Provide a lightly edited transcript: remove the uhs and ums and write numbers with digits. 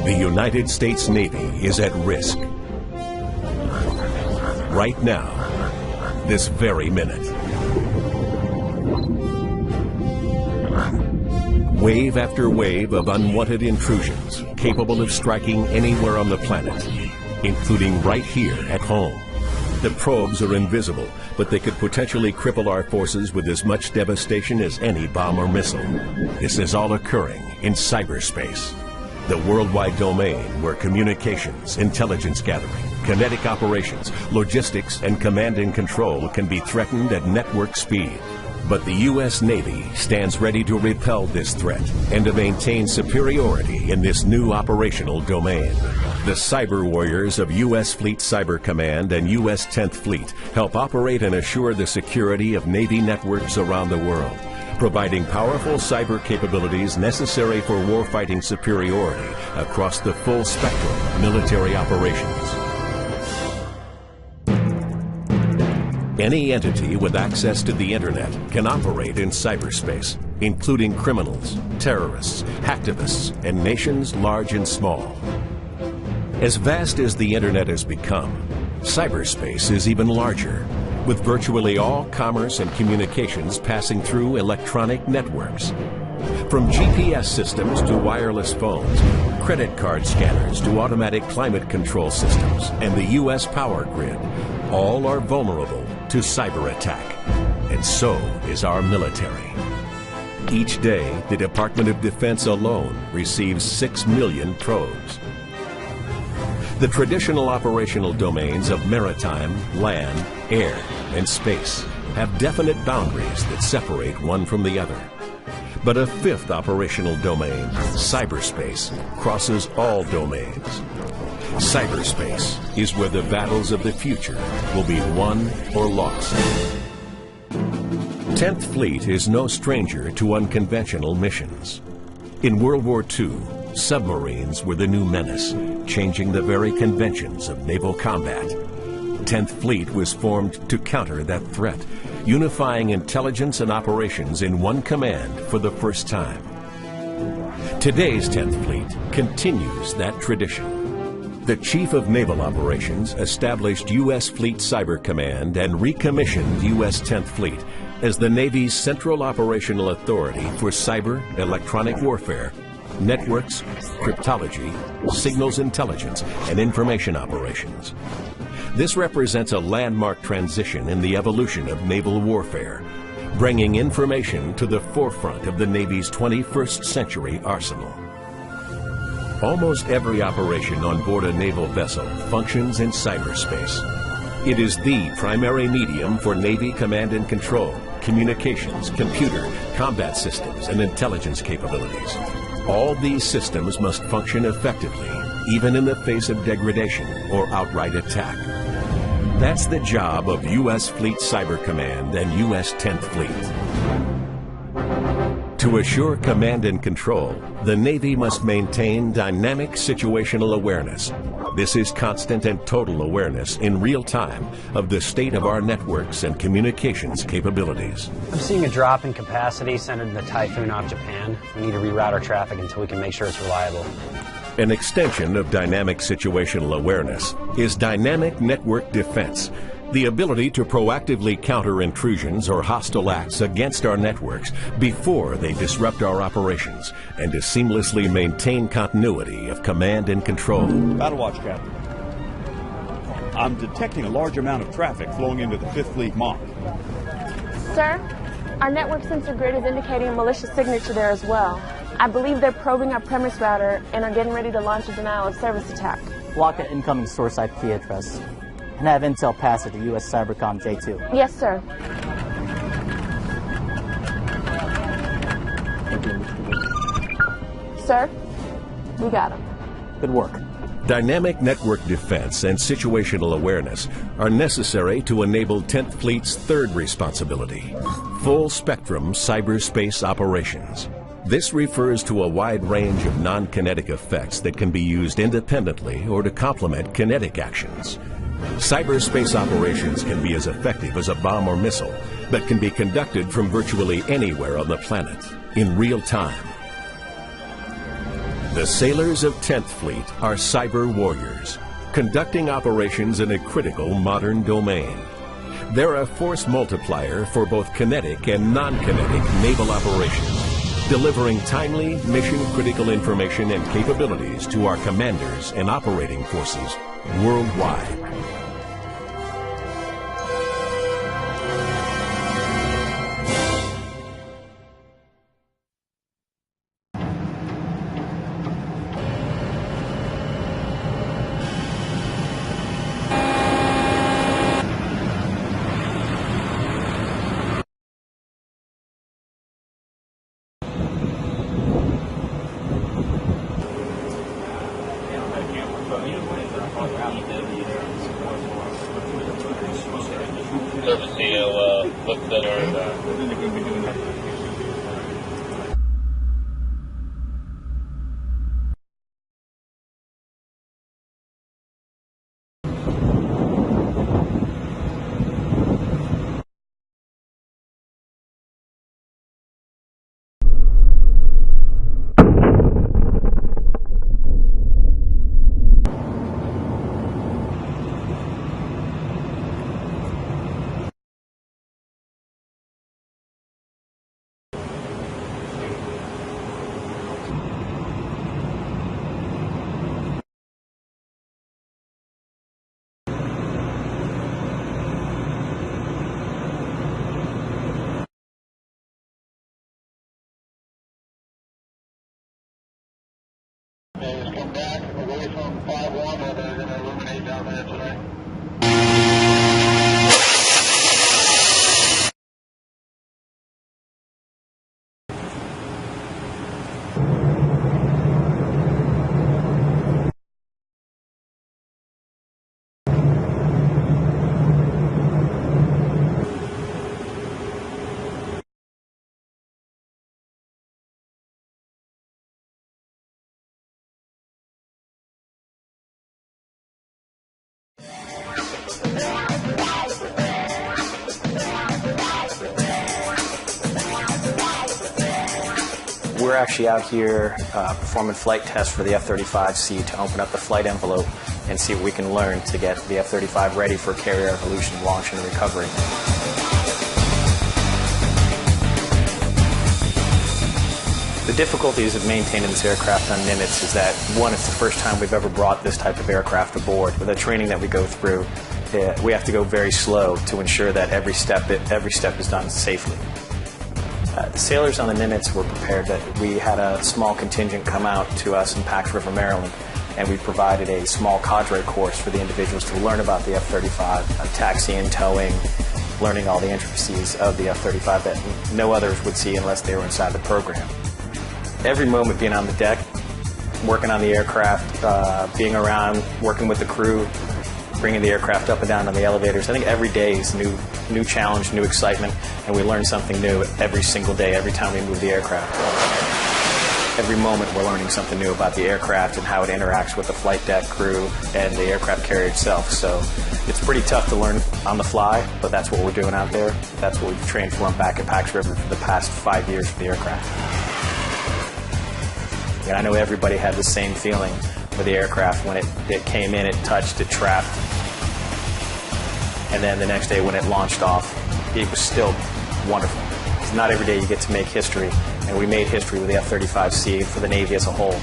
The United States Navy is at risk. Right now, this very minute. Wave after wave of unwanted intrusions capable of striking anywhere on the planet, including right here at home. The probes are invisible, but they could potentially cripple our forces with as much devastation as any bomb or missile. This is all occurring in cyberspace, the worldwide domain where communications, intelligence gathering, kinetic operations, logistics, and command and control can be threatened at network speed. But the U.S. Navy stands ready to repel this threat and to maintain superiority in this new operational domain. The cyber warriors of U.S. Fleet Cyber Command and U.S. 10th Fleet help operate and assure the security of Navy networks around the world, providing powerful cyber capabilities necessary for warfighting superiority across the full spectrum of military operations. Any entity with access to the internet can operate in cyberspace, including criminals, terrorists, hacktivists, and nations large and small. As vast as the internet has become, cyberspace is even larger, with virtually all commerce and communications passing through electronic networks. From GPS systems to wireless phones, credit card scanners to automatic climate control systems, and the U.S. power grid, all are vulnerable to cyber attack. And so is our military. Each day, the Department of Defense alone receives 6 million probes. The traditional operational domains of maritime, land, air, and space have definite boundaries that separate one from the other. But a fifth operational domain, cyberspace, crosses all domains. Cyberspace is where the battles of the future will be won or lost. 10th Fleet is no stranger to unconventional missions. In World War II, submarines were the new menace, changing the very conventions of naval combat. 10th Fleet was formed to counter that threat, unifying intelligence and operations in one command for the first time. Today's 10th Fleet continues that tradition. The Chief of Naval Operations established U.S. Fleet Cyber Command and recommissioned U.S. 10th Fleet as the Navy's central operational authority for cyber, electronic warfare, networks, cryptology, signals intelligence, and information operations. This represents a landmark transition in the evolution of naval warfare, bringing information to the forefront of the Navy's 21st century arsenal. Almost every operation on board a naval vessel functions in cyberspace. It is the primary medium for Navy command and control, communications, computer, combat systems, and intelligence capabilities. All these systems must function effectively, even in the face of degradation or outright attack. That's the job of U.S. Fleet Cyber Command and U.S. 10th Fleet. To assure command and control, the Navy must maintain dynamic situational awareness. This is constant and total awareness in real time of the state of our networks and communications capabilities. I'm seeing a drop in capacity centered in the typhoon off Japan. We need to reroute our traffic until we can make sure it's reliable. An extension of dynamic situational awareness is dynamic network defense, the ability to proactively counter intrusions or hostile acts against our networks before they disrupt our operations, and to seamlessly maintain continuity of command and control. Battle Watch, Captain. I'm detecting a large amount of traffic flowing into the 5th Fleet MOC. Sir, our network sensor grid is indicating a malicious signature there as well. I believe they're probing our premise router and are getting ready to launch a denial of service attack. Block an incoming source IP address and have intel pass it to U.S. Cybercom J2. Yes, sir. Sir, we got him. Good work. Dynamic network defense and situational awareness are necessary to enable 10th Fleet's third responsibility, full-spectrum cyberspace operations. This refers to a wide range of non-kinetic effects that can be used independently or to complement kinetic actions. Cyberspace operations can be as effective as a bomb or missile, but can be conducted from virtually anywhere on the planet, in real time. The sailors of 10th Fleet are cyber warriors, conducting operations in a critical modern domain. They're a force multiplier for both kinetic and non-kinetic naval operations, delivering timely, mission-critical information and capabilities to our commanders and operating forces worldwide. Service CEO looked at our come back away from 5-1, or they're going to illuminate down there today. We're actually out here performing flight tests for the F-35C to open up the flight envelope and see what we can learn to get the F-35 ready for carrier evolution, launch, and recovery. The difficulties of maintaining this aircraft on Nimitz is that, one, it's the first time we've ever brought this type of aircraft aboard. With the training that we go through, we have to go very slow to ensure that every step is done safely. The sailors on the Nimitz were prepared. That we had a small contingent come out to us in Pax River, Maryland, and we provided a small cadre course for the individuals to learn about the F-35, taxiing, towing, learning all the intricacies of the F-35 that no others would see unless they were inside the program. Every moment being on the deck, working on the aircraft, being around, working with the crew, bringing the aircraft up and down on the elevators. I think every day is new challenge, new excitement, and we learn something new every single day, every time we move the aircraft. Every moment we're learning something new about the aircraft and how it interacts with the flight deck crew and the aircraft carrier itself. So it's pretty tough to learn on the fly, but that's what we're doing out there. That's what we've trained for back at Pax River for the past 5 years for the aircraft. And I know everybody had the same feeling with the aircraft when it came in, it touched, it trapped. And then the next day when it launched off, it was still wonderful. It's not every day you get to make history, and we made history with the F-35C for the Navy as a whole.